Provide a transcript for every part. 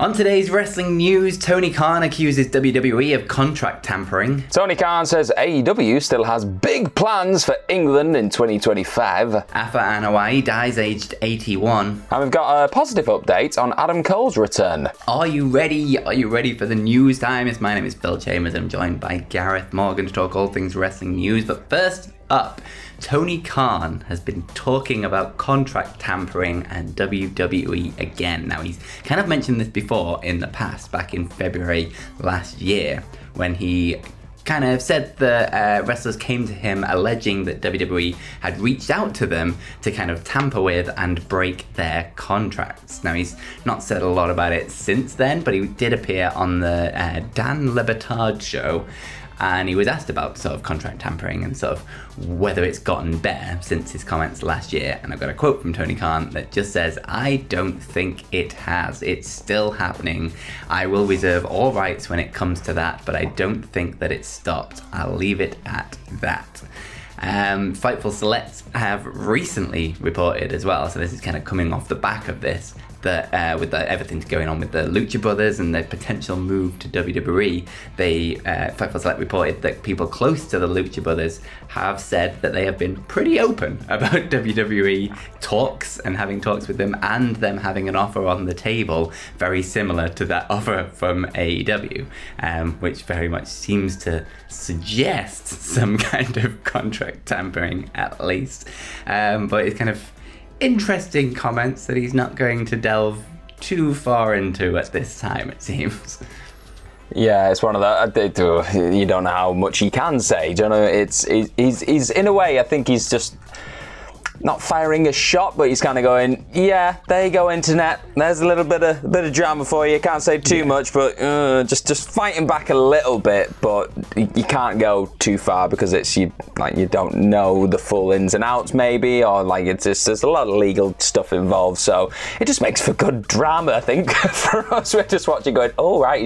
On today's wrestling news, Tony Khan accuses WWE of contract tampering. Tony Khan says AEW still has big plans for England in 2025. Afa Anoa'i dies aged 81. And we've got a positive update on Adam Cole's return. Are you ready? Are you ready for the news time? My name is Phil Chambers. I'm joined by Gareth Morgan to talk all things wrestling news. But first up, Tony Khan has been talking about contract tampering and WWE again. Now, he's kind of mentioned this before in the past, back in February last year, when he kind of said that wrestlers came to him alleging that WWE had reached out to them to kind of tamper with and break their contracts. Now, he's not said a lot about it since then, but he did appear on the Dan Le Batard show, and he was asked about sort of contract tampering and sort of whether it's gotten better since his comments last year. And I've got a quote from Tony Khan that just says, "I don't think it has. It's still happening. I will reserve all rights when it comes to that, but I don't think that it's stopped. I'll leave it at that." Fightful Select have recently reported as well, so this is kind of coming off the back of this, that with everything going on with the Lucha Brothers and their potential move to WWE, Fightful Select reported that people close to the Lucha Brothers have said that they have been pretty open about WWE talks and having talks with them, and them having an offer on the table very similar to that offer from AEW, which very much seems to suggest some kind of contract tampering at least. But it's kind of interesting comments that he's not going to delve too far into at this time, it seems. Yeah, it's one of the you don't know how much he can say. Do you know? He's in a way, I think he's just not firing a shot, but he's kind of going, yeah, there you go, internet. There's a little bit of drama for you. Can't say too much, but just fighting back a little bit. But you can't go too far because it's you don't know the full ins and outs, maybe, or like there's a lot of legal stuff involved. So it just makes for good drama, I think, for us. We're just watching, going, oh right,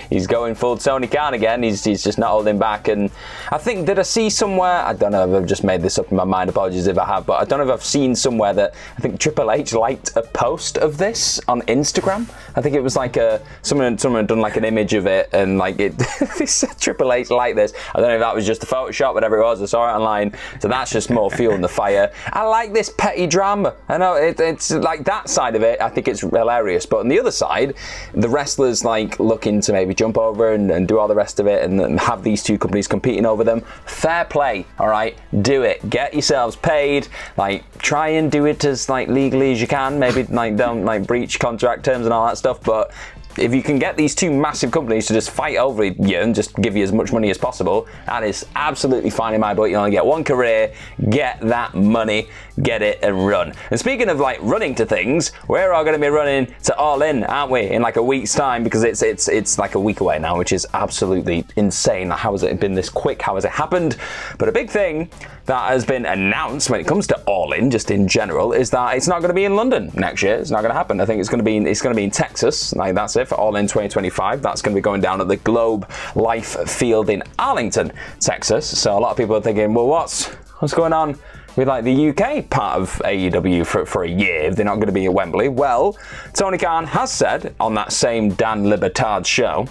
he's going full Tony Khan again. He's just not holding back. And I think, did I see somewhere? I don't know if I've just made this up in my mind. Apologies if I have, but I don't know if I've seen somewhere that I think Triple H liked a post of this on Instagram. I think it was like someone had done like an image of it, and like it said Triple H liked this. I don't know if that was just a Photoshop, whatever it was. I saw it online, so that's just more fuel in the fire. I like this petty drama. I know it's like that side of it. I think it's hilarious, but on the other side, the wrestlers like looking to maybe jump over and do all the rest of it, and have these two companies competing over them. Fair play, all right, do it. Get yourselves paid. Like, try and do it as like legally as you can. Maybe like don't like breach contract terms and all that stuff, but if you can get these two massive companies to just fight over you and just give you as much money as possible, that is absolutely fine in my book. You only get one career, get that money, get it and run. And speaking of like running to things, we're all going to be running to All In, aren't we, in like a week's time, because it's like a week away now, which is absolutely insane. How has it been this quick? How has it happened? But a big thing that has been announced when it comes to All In, just in general, is that it's not going to be in London next year. It's not going to happen. I think it's going to be in Texas. Like, that's it for All In 2025. That's going to be going down at the Globe Life Field in Arlington, Texas. So a lot of people are thinking, well, what's going on with like the UK part of AEW for a year if they're not going to be at Wembley? Well, Tony Khan has said on that same Dan Le Batard show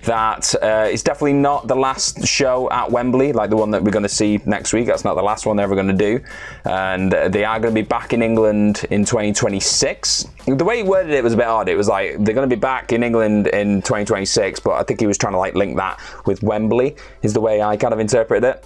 that it's definitely not the last show at Wembley, like the one that we're going to see next week. That's not the last one they're ever going to do. And they are going to be back in England in 2026. The way he worded it was a bit odd. It was like, they're going to be back in England in 2026, but I think he was trying to like link that with Wembley, is the way I kind of interpreted it.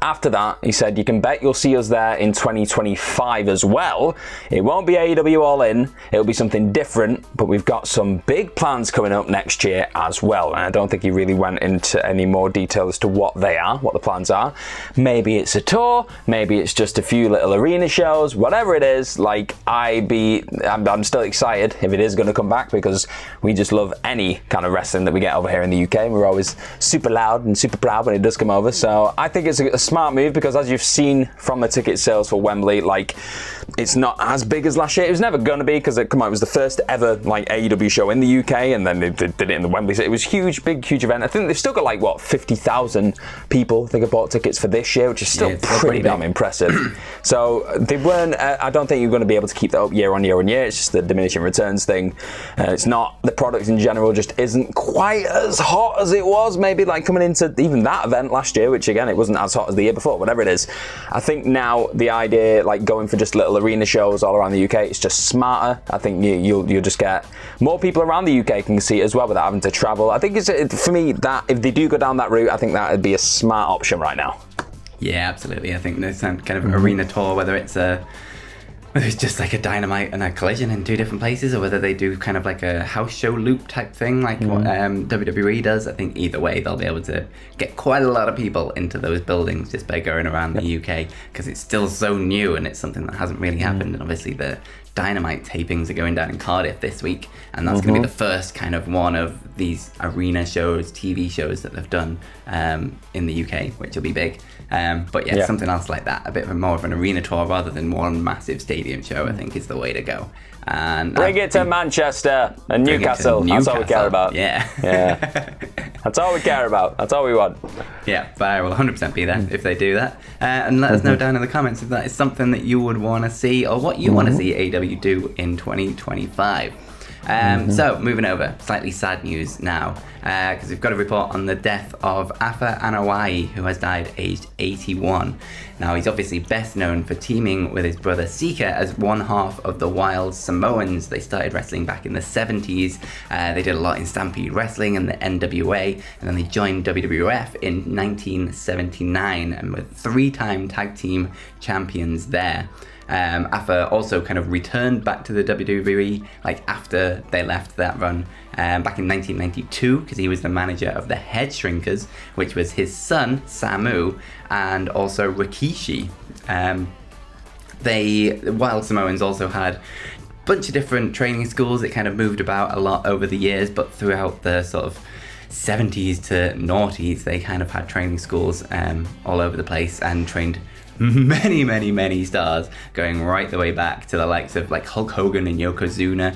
After that, he said, you can bet you'll see us there in 2025 as well. It won't be AEW All In, it'll be something different, but we've got some big plans coming up next year as well. And I don't think he really went into any more detail as to what they are, what the plans are. Maybe it's a tour, maybe it's just a few little arena shows, whatever it is. Like, I'm still excited if it is going to come back, because we just love any kind of wrestling that we get over here in the UK. We're always super loud and super proud when it does come over. So I think it's a smart move because, as you've seen from the ticket sales for Wembley, like, it's not as big as last year. It was never going to be because it was the first ever like AEW show in the UK, and then they did it in the Wembley. So it was huge, big, huge event. I think they've still got like what 50,000 people I think have bought tickets for this year, which is still pretty damn impressive. So they weren't. I don't think you're going to be able to keep that up year on year on year. It's just the diminishing returns thing. It's not the product in general just isn't quite as hot as it was maybe like coming into even that event last year, which again it wasn't as hot as the year before. Whatever it is, I think now the idea like going for just little arena shows all around the UK, it's just smarter. I think you'll just get more people around the UK can see it as well without having to travel. I think it's for me that if they do go down that route, I think that would be a smart option right now. Yeah, absolutely. I think there's some kind of arena tour, whether it's just like a Dynamite and a Collision in two different places, or whether they do kind of like a house show loop type thing like what WWE does. I think either way they'll be able to get quite a lot of people into those buildings just by going around the UK, because it's still so new and it's something that hasn't really happened. And obviously the Dynamite tapings are going down in Cardiff this week, and that's going to be the first kind of one of these arena shows, TV shows that they've done in the UK, which will be big. But yeah, something else like that, a bit more of an arena tour rather than one massive stadium show, I think is the way to go. And bring it to Manchester and Newcastle. That's all we care about. Yeah. That's all we care about. That's all we want. Yeah, but I will 100% be there if they do that. And let us know down in the comments if that is something that you would want to see, or what you want to see AEW do in 2025. So moving over, slightly sad news now, because we've got a report on the death of Afa Anoa'i, who has died aged 81. Now he's obviously best known for teaming with his brother Sika as one half of the Wild Samoans. They started wrestling back in the 70s. They did a lot in Stampede Wrestling and the NWA, and then they joined WWF in 1979 and were 3-time tag team champions there. Afa also kind of returned back to the WWE like after they left that run back in 1992, because he was the manager of the Head Shrinkers, which was his son Samu and also Rikishi. The Wild Samoans also had a bunch of different training schools. It kind of moved about a lot over the years, but throughout the sort of 70s to noughties they kind of had training schools all over the place and trained many stars, going right the way back to the likes of like Hulk Hogan and Yokozuna,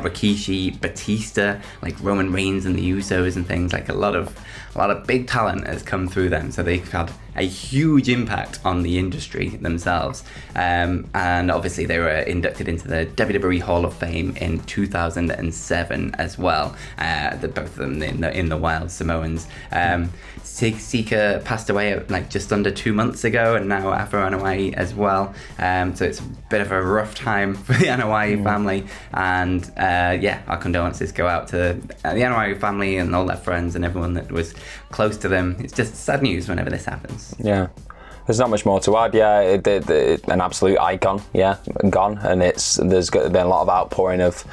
Rikishi, Batista, like Roman Reigns and the Usos and things. Like a lot of big talent has come through them, so they've had a huge impact on the industry themselves. And obviously they were inducted into the WWE Hall of Fame in 2007 as well. Both of them in the Wild Samoans. Sika passed away like just under 2 months ago, and now Afa Anoa'i as well. So it's a bit of a rough time for the Anoa'i family, and our condolences go out to the Anoa'i family and all their friends and everyone that was close to them. It's just sad news whenever this happens. Yeah. There's not much more to add. Yeah, an absolute icon. Yeah, gone, and there's been a lot of outpouring of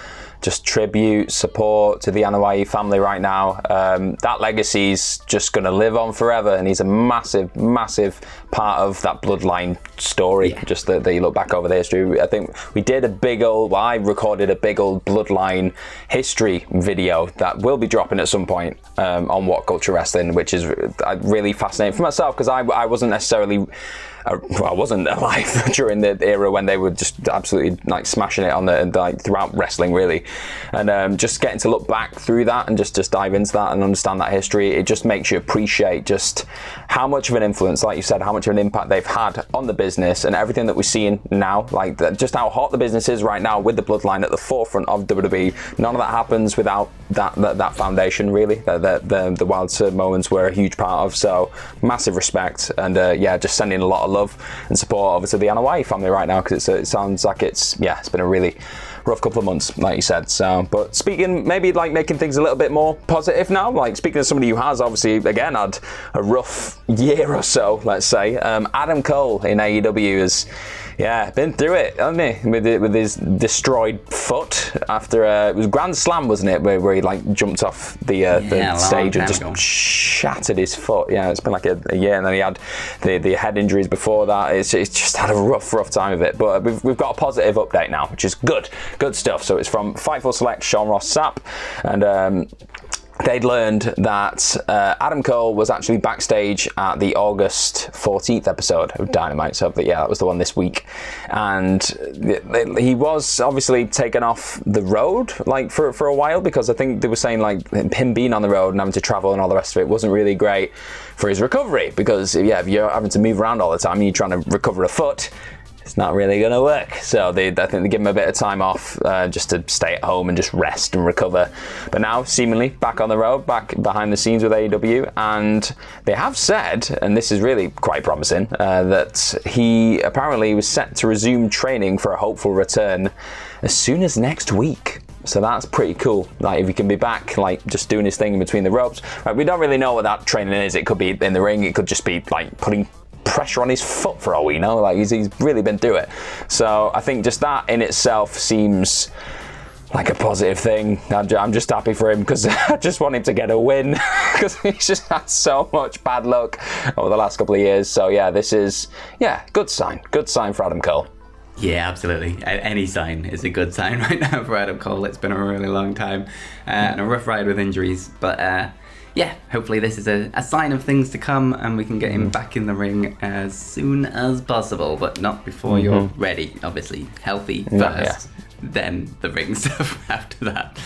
just tribute, support to the Anoa'i family right now. That legacy's just going to live on forever, and he's a massive part of that bloodline story. Yeah. Just that you look back over the history. I think we did I recorded a big old bloodline history video that will be dropping at some point on What Culture Wrestling, which is really fascinating for myself, because I wasn't necessarily I wasn't alive during the era when they were just absolutely like smashing it on throughout wrestling, really. And just getting to look back through that and just dive into that and understand that history, it just makes you appreciate just how much of an influence, like you said, how much of an impact they've had on the business and everything that we're seeing now, like just how hot the business is right now with the bloodline at the forefront of WWE. None of that happens without that foundation, really, that the Wild Samoans were a huge part of. So massive respect, and just sending a lot of love and support over to the Anoa'i family right now, because it sounds like it's been a really rough couple of months, like you said. So, but speaking, maybe like making things a little bit more positive now, like speaking to somebody who has obviously again had a rough year or so, let's say, Adam Cole in AEW has been through it, hasn't he, with his destroyed foot after it was Grand Slam, wasn't it, where he like jumped off the stage and just shattered his foot. Yeah, it's been like a year, and then he had the head injuries before that. It's just had a rough time of it, but we've got a positive update now, which is good stuff. So it's from Fightful Select, Sean Ross Sapp, and they'd learned that Adam Cole was actually backstage at the August 14th episode of Dynamite. So that was the one this week. And he was obviously taken off the road like for a while, because I think they were saying like him being on the road and having to travel and all the rest of it wasn't really great for his recovery, because if you're having to move around all the time and you're trying to recover a foot, it's not really going to work. So I think they give him a bit of time off just to stay at home and just rest and recover. But now, seemingly, back on the road, back behind the scenes with AEW. And they have said, and this is really quite promising, that he apparently was set to resume training for a hopeful return as soon as next week. So that's pretty cool. Like, if he can be back, like, just doing his thing in between the ropes. Right, we don't really know what that training is. It could be in the ring. It could just be, like, putting pressure on his foot for all we know. Like, he's really been through it. So I think just that in itself seems like a positive thing. I'm just happy for him, because I just want him to get a win, because he's just had so much bad luck over the last couple of years. So yeah, this is, good sign for Adam Cole. Yeah, absolutely. Any sign is a good sign right now for Adam Cole. It's been a really long time and a rough ride with injuries, but yeah, hopefully this is a sign of things to come, and we can get him back in the ring as soon as possible, but not before you're ready. Obviously, healthy first, then the ring stuff after that.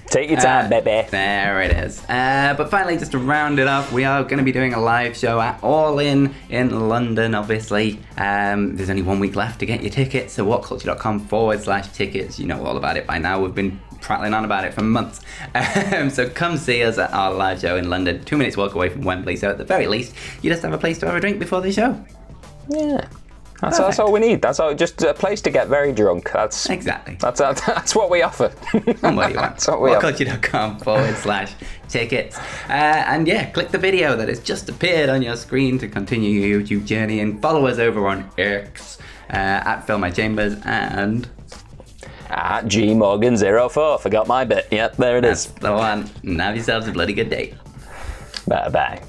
Take your time, baby. There it is. But finally, just to round it up, we are going to be doing a live show at All In London, obviously. There's only 1 week left to get your tickets, so whatculture.com/tickets. You know all about it by now. We've been prattling on about it for months. So come see us at our live show in London. 2 minutes walk away from Wembley, so at the very least, you just have a place to have a drink before the show. Yeah. That's all we need. That's all. Just a place to get very drunk. Exactly. That's what we offer. And what do you want? That's what we offer. whatculture.com/tickets. And yeah, click the video that has just appeared on your screen to continue your YouTube journey, and follow us over on X at Phil My Chambers and at GMorgan04. Forgot my bit. Yep, there it is. That's the one. And have yourselves a bloody good day. Bye bye.